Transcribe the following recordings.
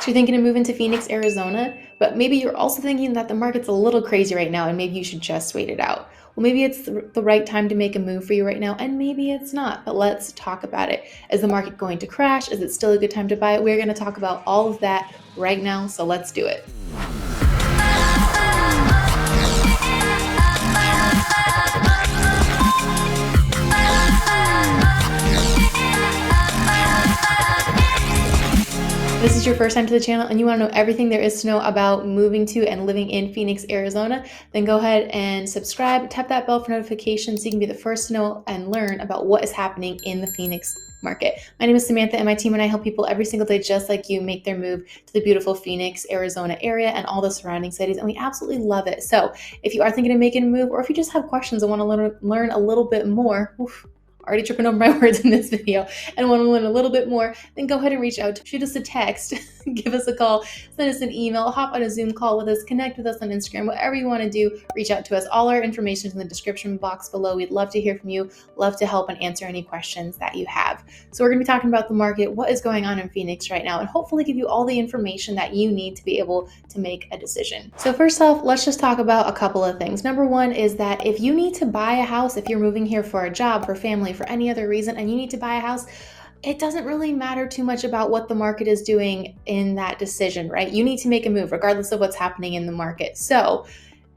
actually thinking of moving to Phoenix, Arizona, but maybe you're also thinking that the market's a little crazy right now and maybe you should just wait it out. Well, maybe it's the right time to make a move for you right now, and maybe it's not, but let's talk about it. Is the market going to crash? Is it still a good time to buy it? We're going to talk about all of that right now, so let's do it. This is your first time to the channel and you want to know everything there is to know about moving to and living in Phoenix, Arizona, then go ahead and subscribe, tap that bell for notifications so you can be the first to know and learn about what is happening in the Phoenix market. My name is Samantha and my team and I help people every single day just like you make their move to the beautiful Phoenix, Arizona area and all the surrounding cities, and we absolutely love it. So if you are thinking of making a move, or if you just have questions and want to learn a little bit more, already tripping over my words in this video, and want to learn a little bit more, then go ahead and reach out, shoot us a text, give us a call, send us an email, hop on a Zoom call with us, connect with us on Instagram, whatever you want to do, reach out to us. All our information is in the description box below. We'd love to hear from you, love to help and answer any questions that you have. So we're going to be talking about the market, what is going on in Phoenix right now, and hopefully give you all the information that you need to be able to make a decision. So first off, let's just talk about a couple of things. Number one is that if you need to buy a house, if you're moving here for a job, for family, for any other reason, and you need to buy a house, it doesn't really matter too much about what the market is doing in that decision, right? You need to make a move regardless of what's happening in the market. So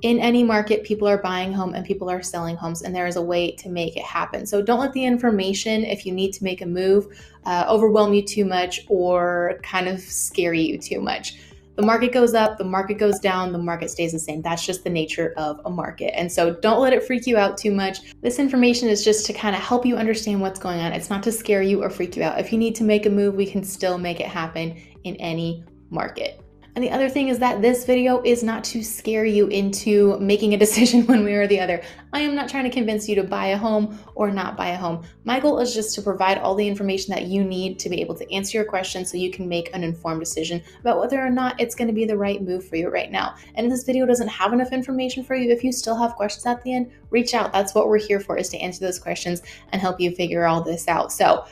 in any market, people are buying home and people are selling homes, and there is a way to make it happen. So don't let the information, if you need to make a move, overwhelm you too much or kind of scare you too much. The market goes up, the market goes down, the market stays the same. That's just the nature of a market. And so don't let it freak you out too much. This information is just to kind of help you understand what's going on. It's not to scare you or freak you out. If you need to make a move, we can still make it happen in any market. And the other thing is that this video is not to scare you into making a decision one way or the other. I am not trying to convince you to buy a home or not buy a home. My goal is just to provide all the information that you need to be able to answer your questions so you can make an informed decision about whether or not it's going to be the right move for you right now. And if this video doesn't have enough information for you, if you still have questions at the end, reach out. That's what we're here for, is to answer those questions and help you figure all this out. So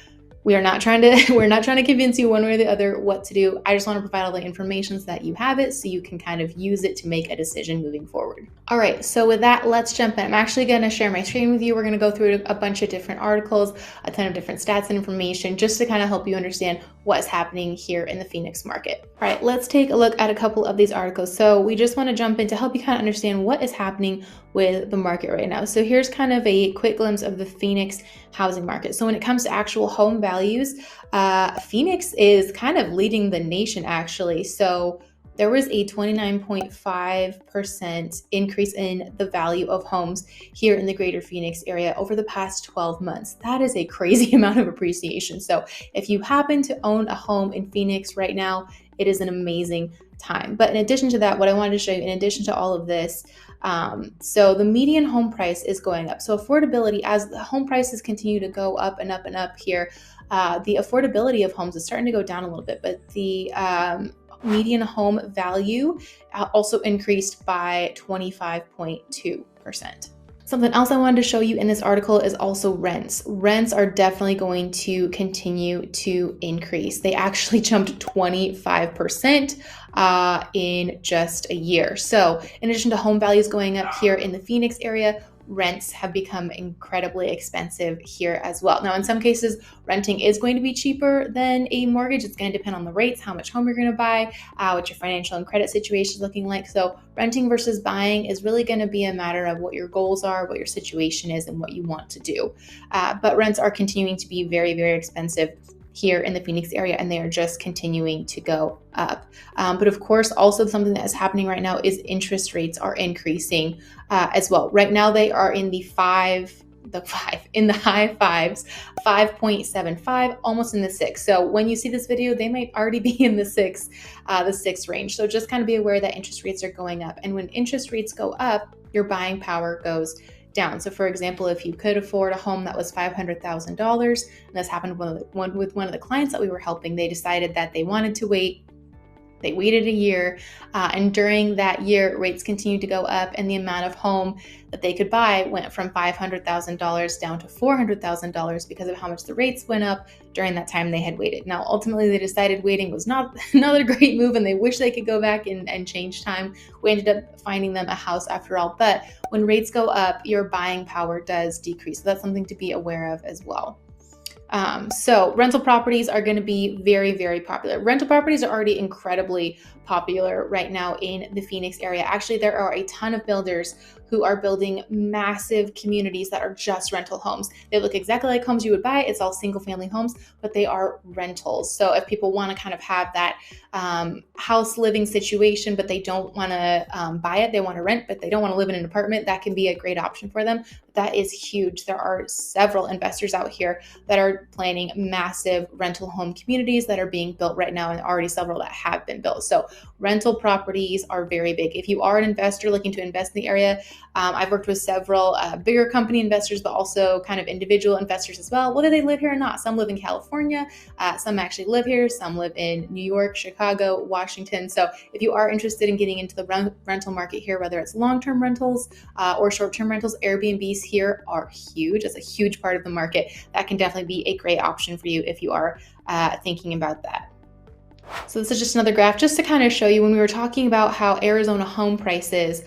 we're not trying to convince you one way or the other what to do. I just want to provide all the information so that you have it so you can kind of use it to make a decision moving forward. All right, so with that, let's jump in. I'm actually going to share my screen with you. We're going to go through a bunch of different articles, a ton of different stats and information just to kind of help you understand what's happening here in the Phoenix market. All right, let's take a look at a couple of these articles. So we just want to jump in to help you kind of understand what is happening with the market right now. So here's kind of a quick glimpse of the Phoenix housing market. So when it comes to actual home values, Phoenix is kind of leading the nation actually. So there was a 29.5% increase in the value of homes here in the greater Phoenix area over the past 12 months. That is a crazy amount of appreciation. So if you happen to own a home in Phoenix right now, it is an amazing time. But in addition to that, what I wanted to show you, in addition to all of this, so the median home price is going up. So affordability, as the home prices continue to go up and up and up here, the affordability of homes is starting to go down a little bit, but the median home value also increased by 25.2%. Something else I wanted to show you in this article is also rents. Rents are definitely going to continue to increase. They actually jumped 25% in just a year. So in addition to home values going up here in the Phoenix area, rents have become incredibly expensive here as well. Now, in some cases, renting is going to be cheaper than a mortgage. It's going to depend on the rates, how much home you're going to buy, what your financial and credit situation is looking like. So renting versus buying is really going to be a matter of what your goals are, what your situation is, and what you want to do. But rents are continuing to be very, very expensive here in the Phoenix area, and they are just continuing to go up. But of course, also something that is happening right now is interest rates are increasing as well. Right now, they are in the high fives, 5.75, almost in the 6. So when you see this video, they might already be in the 6 range. So just kind of be aware that interest rates are going up. And when interest rates go up, your buying power goes down. So for example, if you could afford a home that was $500,000, and this happened with one of the clients that we were helping, they decided that they wanted to wait They waited a year, and during that year, rates continued to go up, and the amount of home that they could buy went from $500,000 down to $400,000 because of how much the rates went up during that time they had waited. Now, ultimately, they decided waiting was not a great move, and they wish they could go back and change time. We ended up finding them a house after all, but when rates go up, your buying power does decrease. So that's something to be aware of as well. So rental properties are going to be very, very popular. Rental properties are already incredibly popular right now in the Phoenix area. Actually, there are a ton of builders who are building massive communities that are just rental homes. They look exactly like homes you would buy. It's all single family homes, but they are rentals. So if people want to kind of have that house living situation, but they don't want to buy it, they want to rent, but they don't want to live in an apartment, that can be a great option for them. That is huge. There are several investors out here that are planning massive rental home communities that are being built right now, and already several that have been built. So rental properties are very big. If you are an investor looking to invest in the area, I've worked with several bigger company investors, but also kind of individual investors as well, whether they live here or not. Some live in California, some actually live here, some live in New York, Chicago, Washington. So if you are interested in getting into the rental market here, whether it's long-term rentals or short-term rentals, Airbnbs here are huge. It's a huge part of the market. That can definitely be a great option for you if you are thinking about that. So this is just another graph just to kind of show you when we were talking about how Arizona home prices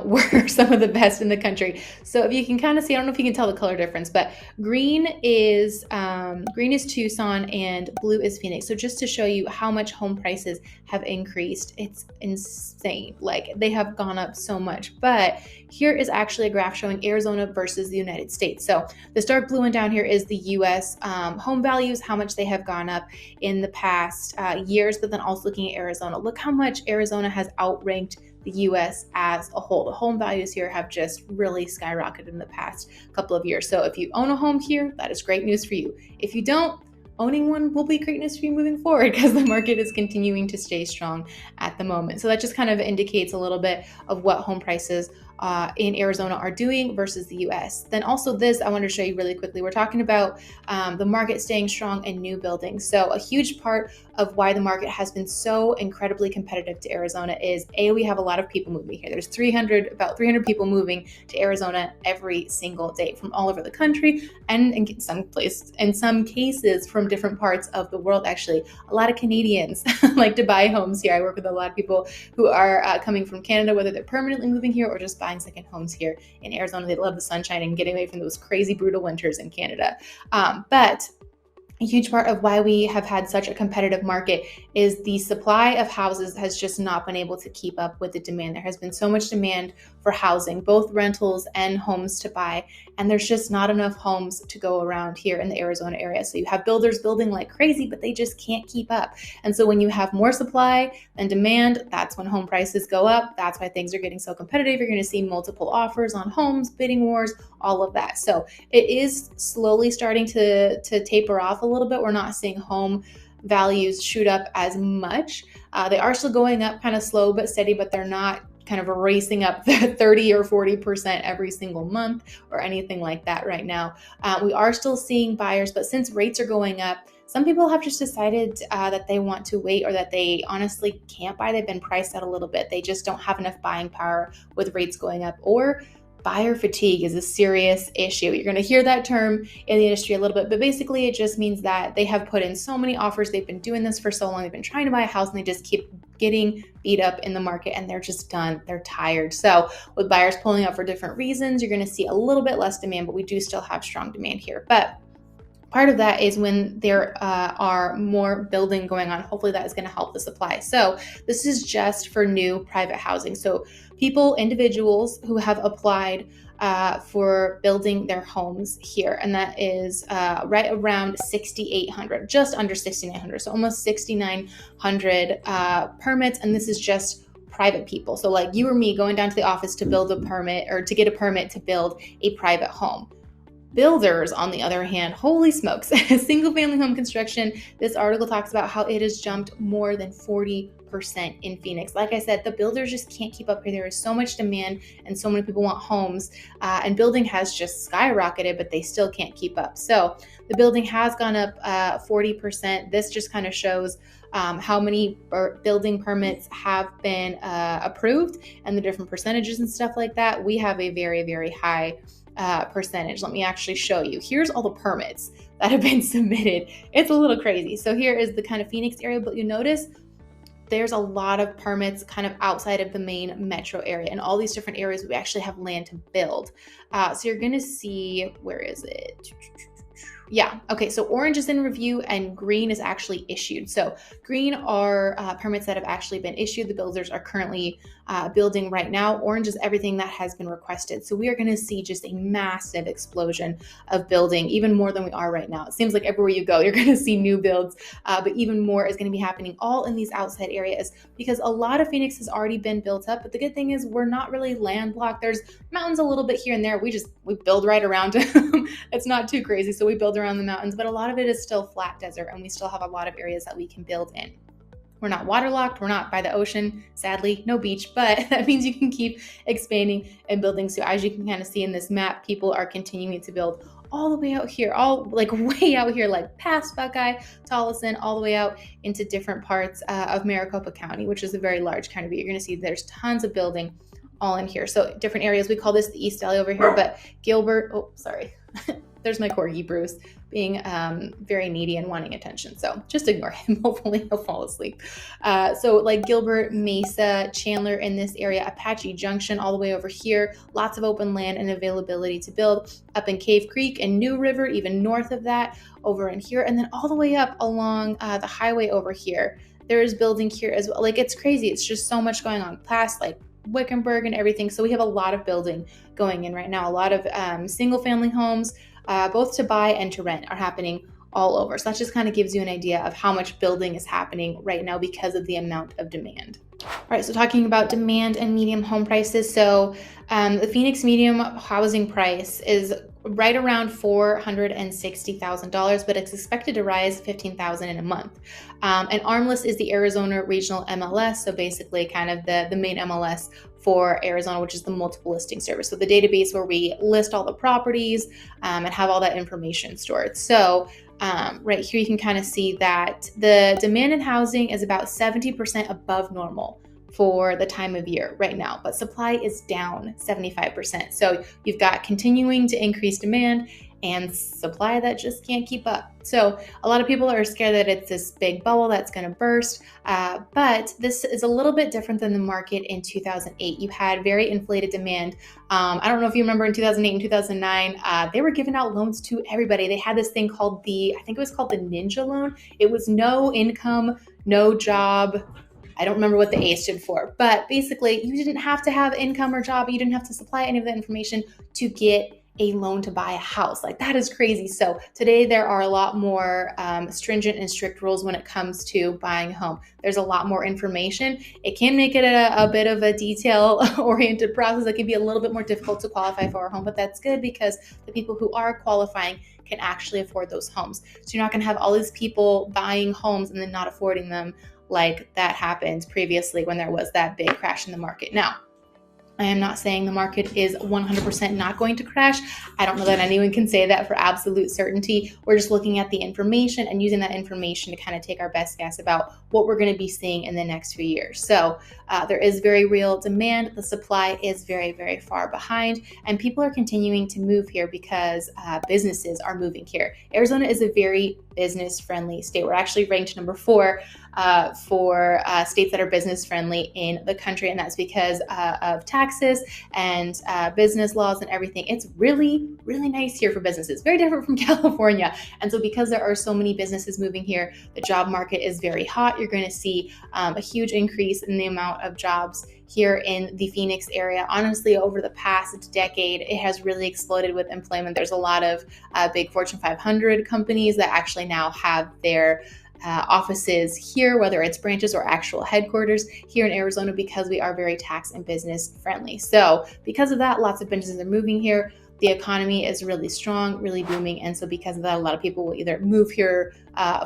were some of the best in the country. So if you can kind of see, I don't know if you can tell the color difference, but green is Tucson and blue is Phoenix. So just to show you how much home prices have increased, it's insane. Like they have gone up so much. But here is actually a graph showing Arizona versus the United States. So this dark blue one down here is the U.S. Home values, how much they have gone up in the past years, but then also looking at Arizona. Look how much Arizona has outranked the U.S. as a whole. The home values here have just really skyrocketed in the past couple of years. So if you own a home here, that is great news for you. If you don't, owning one will be great news for you moving forward because the market is continuing to stay strong at the moment. So that just kind of indicates a little bit of what home prices in Arizona are doing versus the US. Then also this, I want to show you really quickly. We're talking about the market staying strong in new buildings. So a huge part of why the market has been so incredibly competitive to Arizona is we have a lot of people moving here. There's about 300 people moving to Arizona every single day from all over the country, and in some cases from different parts of the world. Actually, a lot of Canadians like to buy homes here. I work with a lot of people who are coming from Canada, whether they're permanently moving here or just buying second homes here in Arizona. They love the sunshine and getting away from those crazy brutal winters in Canada. But a huge part of why we have had such a competitive market is the supply of houses has just not been able to keep up with the demand. There has been so much demand for housing, both rentals and homes to buy, and there's just not enough homes to go around here in the Arizona area. So you have builders building like crazy, but they just can't keep up. And so when you have more supply than demand, that's when home prices go up. That's why things are getting so competitive. You're going to see multiple offers on homes, bidding wars, all of that. So it is slowly starting to taper off a little bit. We're not seeing home values shoot up as much. They are still going up kind of slow but steady, but they're not kind of racing up 30 or 40% every single month or anything like that right now. We are still seeing buyers, but since rates are going up, some people have just decided that they want to wait, or that they honestly can't buy. They've been priced out a little bit. They just don't have enough buying power with rates going up, or buyer fatigue is a serious issue. You're going to hear that term in the industry a little bit, but basically it just means that they have put in so many offers. They've been doing this for so long. They've been trying to buy a house and they just keep getting beat up in the market, and they're just done. They're tired. So with buyers pulling out for different reasons, you're going to see a little bit less demand, but we do still have strong demand here. But part of that is when there are more building going on. Hopefully that is going to help the supply. So this is just for new private housing. So individuals who have applied for building their homes here, and that is right around 6,800, just under 6,900, so almost 6,900 permits, and this is just private people. So like you or me going down to the office to build a permit, or to get a permit to build a private home. Builders, on the other hand, holy smokes, single family home construction, this article talks about how it has jumped more than 40% in Phoenix. Like I said, the builders just can't keep up here. There is so much demand and so many people want homes, and building has just skyrocketed, but they still can't keep up. So the building has gone up 40%. This just kind of shows how many building permits have been approved and the different percentages and stuff like that, we have a very, very high percentage. Let me actually show you. Here's all the permits that have been submitted. It's a little crazy. So here is the kind of Phoenix area, but you notice there's a lot of permits kind of outside of the main metro area. And all these different areas, we actually have land to build. So you're going to see, where is it? Yeah. Okay. So orange is in review and green is actually issued. So green are permits that have actually been issued. The builders are currently building right now. Orange is everything that has been requested. So we are going to see just a massive explosion of building, even more than we are right now. It seems like everywhere you go, you're going to see new builds, but even more is going to be happening all in these outside areas because a lot of Phoenix has already been built up. But the good thing is we're not really landlocked. There's mountains a little bit here and there. We build right around them. It's not too crazy. So we build around the mountains, but a lot of it is still flat desert and we still have a lot of areas that we can build in. We're not waterlocked, we're not by the ocean, sadly, no beach, but that means you can keep expanding and building. So as you can kind of see in this map, people are continuing to build all the way out here, all like way out here, like past Buckeye, Tolleson, all the way out into different parts of Maricopa County, which is a very large county. You're going to see there's tons of building all in here. So different areas, we call this the East Valley over here, but Gilbert, oh, sorry. There's my corgi, Bruce, being very needy and wanting attention. So just ignore him. Hopefully he'll fall asleep. So like Gilbert, Mesa, Chandler in this area, Apache Junction all the way over here, lots of open land and availability to build. Up in Cave Creek and New River, even north of that, over in here, and then all the way up along the highway over here. There is building here as well. Like it's crazy. It's just so much going on past like Wickenburg and everything. So we have a lot of building going in right now. A lot of single family homes, both to buy and to rent, are happening all over. So that just kind of gives you an idea of how much building is happening right now because of the amount of demand. All right, so talking about demand and medium home prices. So the Phoenix medium housing price is right around $460,000, but it's expected to rise $15,000 in a month. And Armless is the Arizona regional MLS, so basically kind of the main MLS for Arizona, which is the multiple listing service. So the database where we list all the properties and have all that information stored. So right here, you can kind of see that the demand in housing is about 70% above normal for the time of year right now, but supply is down 75%. So you've got continuing to increase demand and supply that just can't keep up. So a lot of people are scared that it's this big bubble that's going to burst, but this is a little bit different than the market in 2008. You had very inflated demand. I don't know if you remember in 2008 and 2009, they were giving out loans to everybody. They had this thing called I think it was called the Ninja Loan. It was no income, no job. I don't remember what the A stood for, but basically you didn't have to have income or job. You didn't have to supply any of the information to get a loan to buy a house. Like that is crazy. So today there are a lot more stringent and strict rules when it comes to buying a home. There's a lot more information. It can make it a bit of a detail-oriented process. It can be a little bit more difficult to qualify for a home, but that's good because the people who are qualifying can actually afford those homes. So you're not going to have all these people buying homes and then not affording them like that happened previously when there was that big crash in the market. Now, I am not saying the market is 100% not going to crash. I don't know that anyone can say that for absolute certainty. We're just looking at the information and using that information to kind of take our best guess about what we're going to be seeing in the next few years. So there is very real demand. The supply is very, very far behind, and people are continuing to move here because businesses are moving here. Arizona is a very business-friendly state. We're actually ranked number 4 for states that are business-friendly in the country, and that's because of taxes and business laws and everything. It's really, really nice here for businesses. Very different from California. And so because there are so many businesses moving here, the job market is very hot. You're going to see a huge increase in the amount of jobs here in the Phoenix area. Honestly, over the past decade, it has really exploded with employment. There's a lot of big Fortune 500 companies that actually now have their offices here, whether it's branches or actual headquarters here in Arizona, because we are very tax and business friendly. So because of that, lots of businesses are moving here. The economy is really strong, really booming. And so because of that, a lot of people will either move here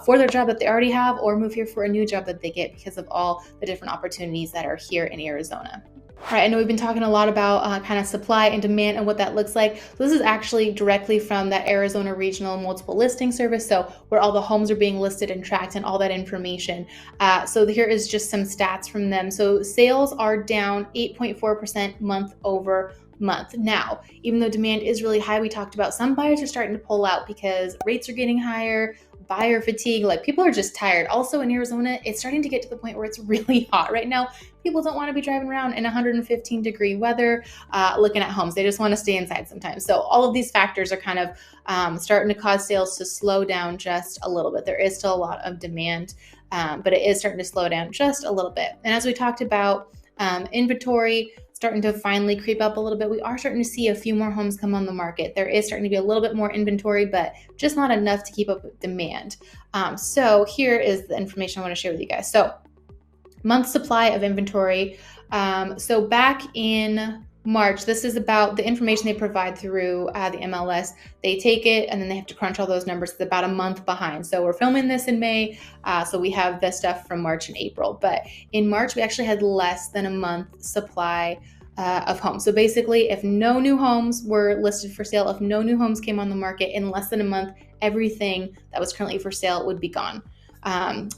for their job that they already have or move here for a new job that they get because of all the different opportunities that are here in Arizona. All right, I know we've been talking a lot about kind of supply and demand and what that looks like. So this is actually directly from that Arizona Regional Multiple Listing Service, so where all the homes are being listed and tracked and all that information. So here is just some stats from them. So sales are down 8.4% month over month. Now, even though demand is really high, we talked about some buyers are starting to pull out because rates are getting higher, buyer fatigue, like people are just tired. Also in Arizona, it's starting to get to the point where it's really hot right now. People don't want to be driving around in 115-degree weather looking at homes. They just want to stay inside sometimes. So all of these factors are kind of starting to cause sales to slow down just a little bit. There is still a lot of demand, but it is starting to slow down just a little bit. And as we talked about, inventory starting to finally creep up a little bit. We are starting to see a few more homes come on the market. There is starting to be a little bit more inventory, but just not enough to keep up with demand. So here is the information I want to share with you guys. So month supply of inventory. So back in March, this is about the information they provide through the MLS. They take it and then they have to crunch all those numbers. It's about a month behind. So we're filming this in May. So we have this stuff from March and April. But in March, we actually had less than a month supply of homes. So basically, if no new homes were listed for sale, if no new homes came on the market in less than a month, everything that was currently for sale would be gone.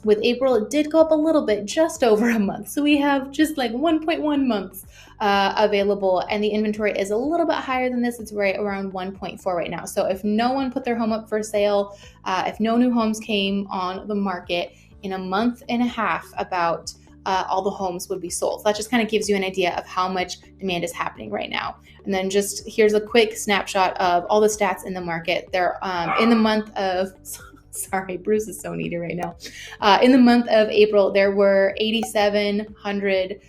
With April, it did go up a little bit, just over a month. So we have just like 1.1 months available, and the inventory is a little bit higher than this. It's right around 1.4 right now. So if no one put their home up for sale, if no new homes came on the market in a month and a half, about all the homes would be sold. So that just kind of gives you an idea of how much demand is happening right now. And then just here's a quick snapshot of all the stats in the market. They're in the month of sorry, Bruce is so needy right now. In the month of April, there were 8,700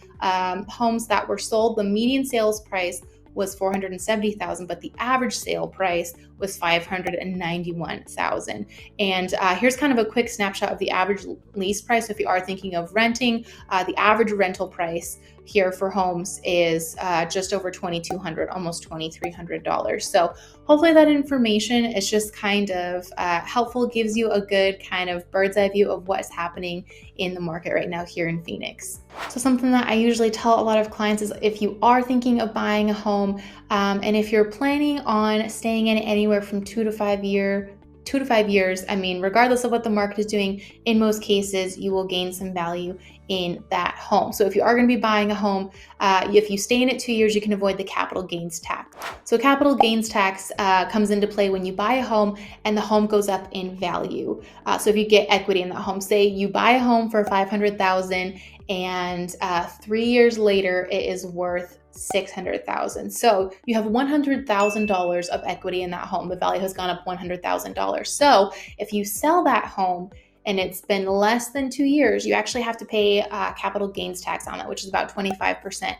homes that were sold. The median sales price was $470,000, but the average sale price was $591,000. And here's kind of a quick snapshot of the average lease price. So if you are thinking of renting, the average rental price here for homes is just over $2,200, almost $2,300. So hopefully that information is just kind of helpful, gives you a good kind of bird's eye view of what's happening in the market right now here in Phoenix. So something that I usually tell a lot of clients is if you are thinking of buying a home, and if you're planning on staying in anywhere from 2 to 5 years, I mean, regardless of what the market is doing, in most cases, you will gain some value in that home. So if you are going to be buying a home, if you stay in it 2 years, you can avoid the capital gains tax. So capital gains tax comes into play when you buy a home and the home goes up in value. So if you get equity in that home, say you buy a home for $500,000 and 3 years later it is worth $600,000. So you have $100,000 of equity in that home. The value has gone up $100,000. So if you sell that home and it's been less than 2 years, you actually have to pay capital gains tax on that, which is about 25%. So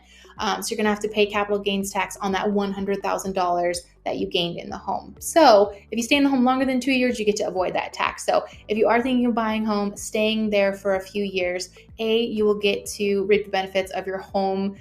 you're going to have to pay capital gains tax on that $100,000 that you gained in the home. So if you stay in the home longer than 2 years, you get to avoid that tax. So if you are thinking of buying a home, staying there for a few years, you will get to reap the benefits of your home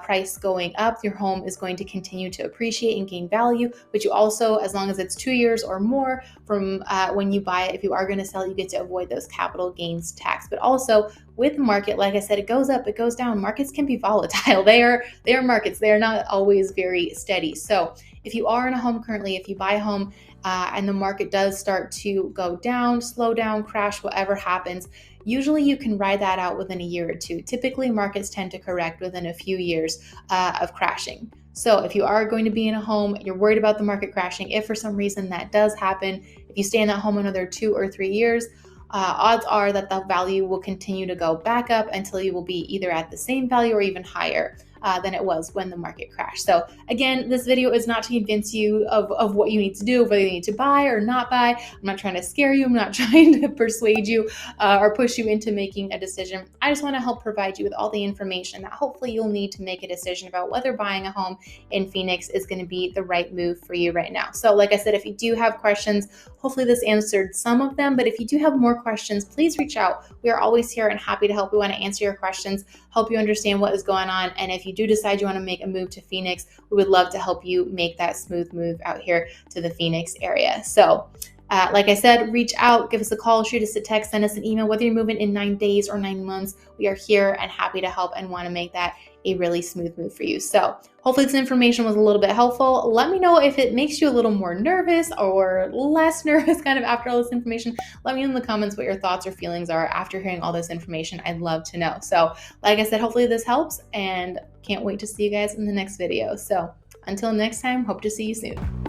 price going up. Your home is going to continue to appreciate and gain value, but you also, as long as it's 2 years or more from when you buy it, if you are going to sell it, you get to avoid those capital gains tax. But also with the market, like I said, it goes up, it goes down. Markets can be volatile. They are markets. They are not always very steady. So if you are in a home currently, if you buy a home and the market does start to go down, slow down, crash, whatever happens, usually you can ride that out within a year or two. Typically, markets tend to correct within a few years of crashing. So if you are going to be in a home, you're worried about the market crashing, if for some reason that does happen, if you stay in that home another 2 or 3 years, odds are that the value will continue to go back up until you will be either at the same value or even higher than it was when the market crashed. So again, this video is not to convince you of what you need to do, whether you need to buy or not buy. I'm not trying to scare you. I'm not trying to persuade you or push you into making a decision. I just want to help provide you with all the information that hopefully you'll need to make a decision about whether buying a home in Phoenix is going to be the right move for you right now. So like I said, if you do have questions, hopefully this answered some of them, but if you do have more questions, please reach out. We are always here and happy to help. We want to answer your questions, help you understand what is going on, and if you do decide you want to make a move to Phoenix, we would love to help you make that smooth move out here to the Phoenix area. So Like I said, reach out, give us a call, shoot us a text, send us an email. Whether you're moving in 9 days or 9 months, we are here and happy to help and want to make that a really smooth move for you. So hopefully this information was a little bit helpful. Let me know if it makes you a little more nervous or less nervous kind of after all this information. Let me know in the comments what your thoughts or feelings are after hearing all this information. I'd love to know. So like I said, hopefully this helps, and can't wait to see you guys in the next video. So until next time, hope to see you soon.